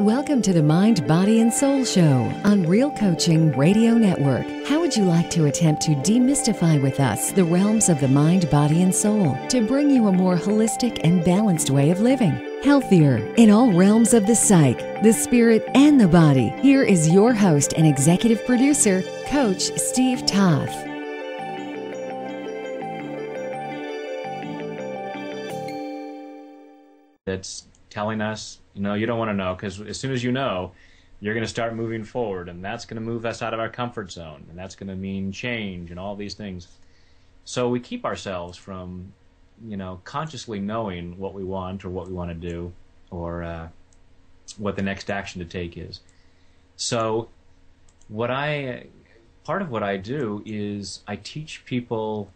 Welcome to the Mind, Body, and Soul Show on Real Coaching Radio Network. How would you like to attempt to demystify with us the realms of the mind, body, and soul to bring you a more holistic and balanced way of living? Healthier in all realms of the psyche, the spirit, and the body. Here is your host and executive producer, Coach Steve Toth. That's telling us, you don't want to know, because as soon as you know, you're going to start moving forward, and that's going to move us out of our comfort zone, and that's going to mean change and all these things. So we keep ourselves from, consciously knowing what we want or what we want to do or what the next action to take is. So part of what I do is I teach people,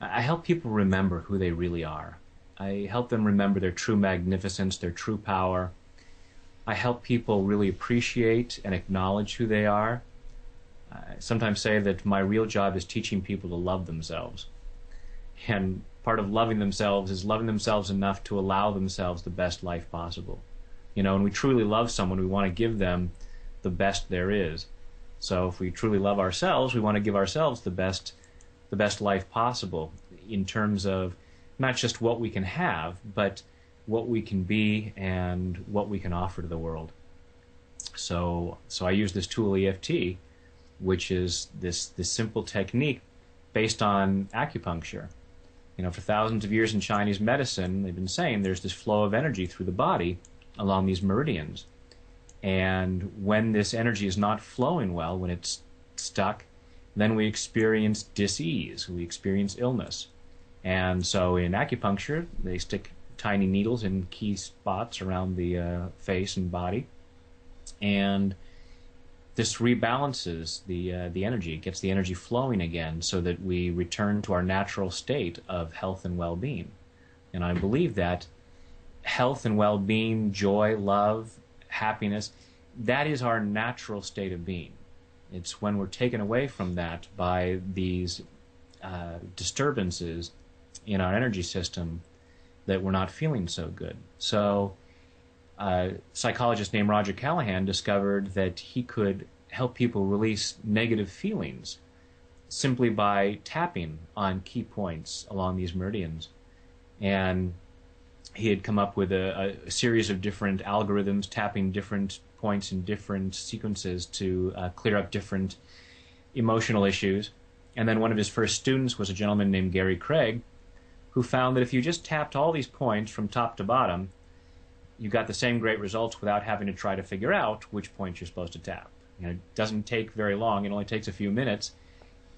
I help people remember who they really are. I help them remember their true magnificence, their true power. I help people really appreciate and acknowledge who they are. I sometimes say that my real job is teaching people to love themselves. And part of loving themselves is loving themselves enough to allow themselves the best life possible. When we truly love someone, we want to give them the best there is. So if we truly love ourselves, we want to give ourselves the best life possible in terms of not just what we can have, but what we can be and what we can offer to the world. So I use this tool EFT, which is this simple technique based on acupuncture. For thousands of years in Chinese medicine, they've been saying there's this flow of energy through the body along these meridians. And when this energy is not flowing well, when it's stuck, then we experience dis-ease, we experience illness. And so in acupuncture, they stick tiny needles in key spots around the face and body, and this rebalances the energy. It gets the energy flowing again so that we return to our natural state of health and well-being. And I believe that health and well-being, joy, love, happiness, that is our natural state of being. It's when we're taken away from that by these disturbances in our energy system that we're not feeling so good. So a psychologist named Roger Callahan discovered that he could help people release negative feelings simply by tapping on key points along these meridians. And he had come up with a series of different algorithms, tapping different points in different sequences to clear up different emotional issues. And then one of his first students was a gentleman named Gary Craig, who found that if you just tapped all these points from top to bottom, you got the same great results without having to try to figure out which points you're supposed to tap. It doesn't take very long. It only takes a few minutes.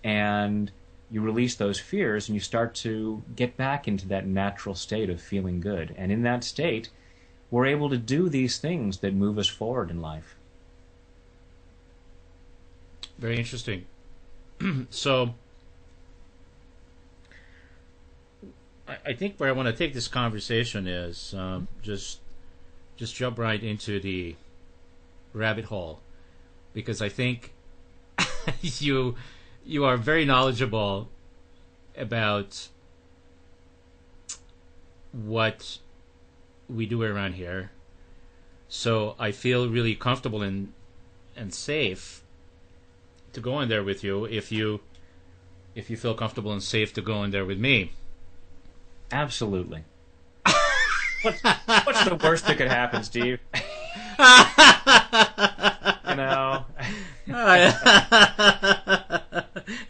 And you release those fears and you start to get back into that natural state of feeling good. And in that state, we're able to do these things that move us forward in life. Very interesting. So I think where I want to take this conversation is just jump right into the rabbit hole, because I think you are very knowledgeable about what we do around here. So I feel really comfortable and safe to go in there with you if you feel comfortable and safe to go in there with me. Absolutely. What's the worst that could happen, Steve?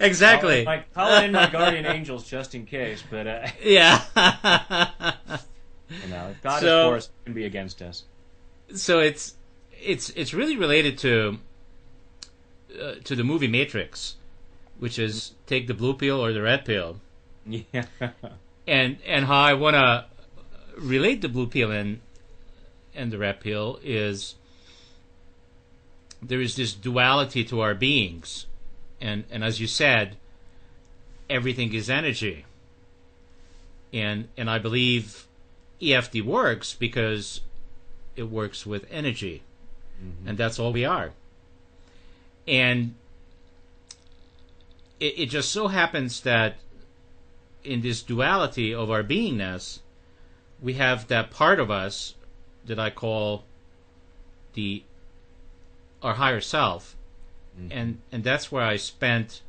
Exactly. Calling in my guardian angels just in case, but yeah. If God is for us, who can be against us? So it's really related to the movie Matrix, which is take the blue pill or the red pill. Yeah. And how I want to relate the blue pill and the red pill is there is this duality to our beings. And as you said, everything is energy. And I believe EFT works because it works with energy. Mm-hmm. And that's all we are. And it just so happens that in this duality of our beingness, we have that part of us that I call the our higher self, and that's where I spent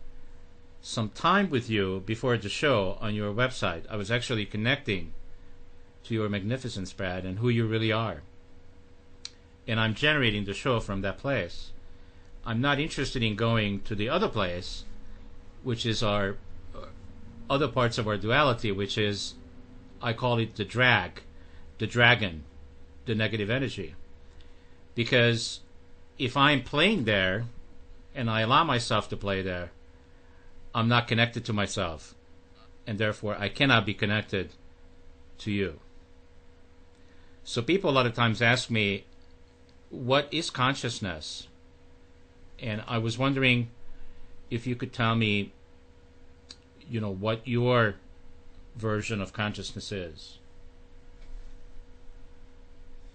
some time with you before the show on your website. I was actually connecting to your magnificence, Brad, and who you really are. And I'm generating the show from that place. I'm not interested in going to the other place, which is our other parts of our duality, which is, I call it the dragon, the negative energy. Because if I'm playing there, and I allow myself to play there, I'm not connected to myself, and therefore I cannot be connected to you. So people a lot of times ask me, what is consciousness? And I was wondering if you could tell me, what your version of consciousness is.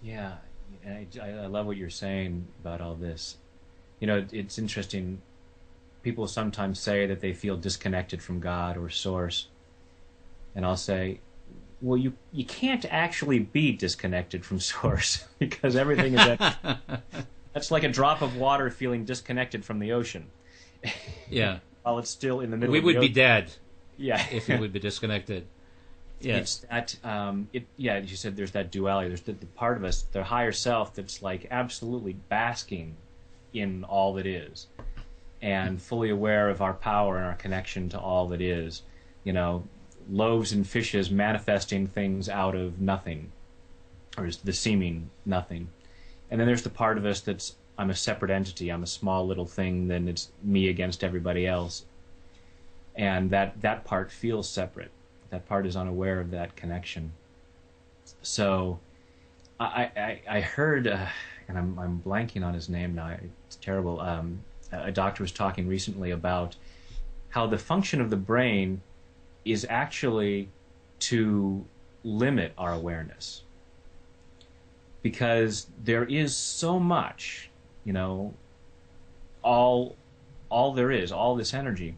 Yeah, I love what you're saying about all this. It's interesting. People sometimes say that they feel disconnected from God or Source. And I'll say, well, you can't actually be disconnected from Source because everything is that's like a drop of water feeling disconnected from the ocean. Yeah. While it's still in the middle we of the would ocean. Be dead. Yeah. If we would be disconnected. Yeah. It's that, as you said, there's that duality. There's the part of us, the higher self, that's like absolutely basking in all that is, and fully aware of our power and our connection to all that is. Loaves and fishes manifesting things out of nothing, or the seeming nothing. And then there's the part of us that's, I'm a separate entity, I'm a small little thing, then it's me against everybody else. And that part feels separate. That part is unaware of that connection. So I heard, and I'm blanking on his name now, it's terrible, a doctor was talking recently about how the function of the brain is actually to limit our awareness. Because there is so much, all there is, all this energy.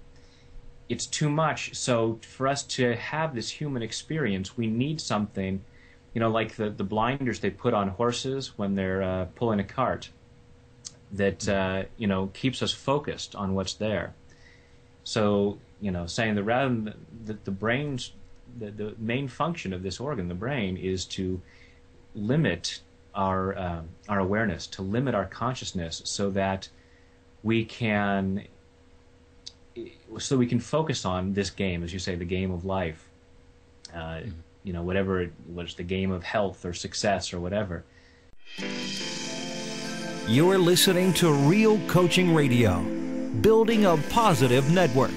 It's too much. So for us to have this human experience, we need something, like the blinders they put on horses when they're pulling a cart, that keeps us focused on what's there. So saying that rather than the brain's the main function of this organ, the brain, is to limit our awareness, to limit our consciousness, so that we can focus on this game, as you say, the game of life. Whatever it was, the game of health or success or whatever. You're listening to Real Coaching Radio, building a positive network.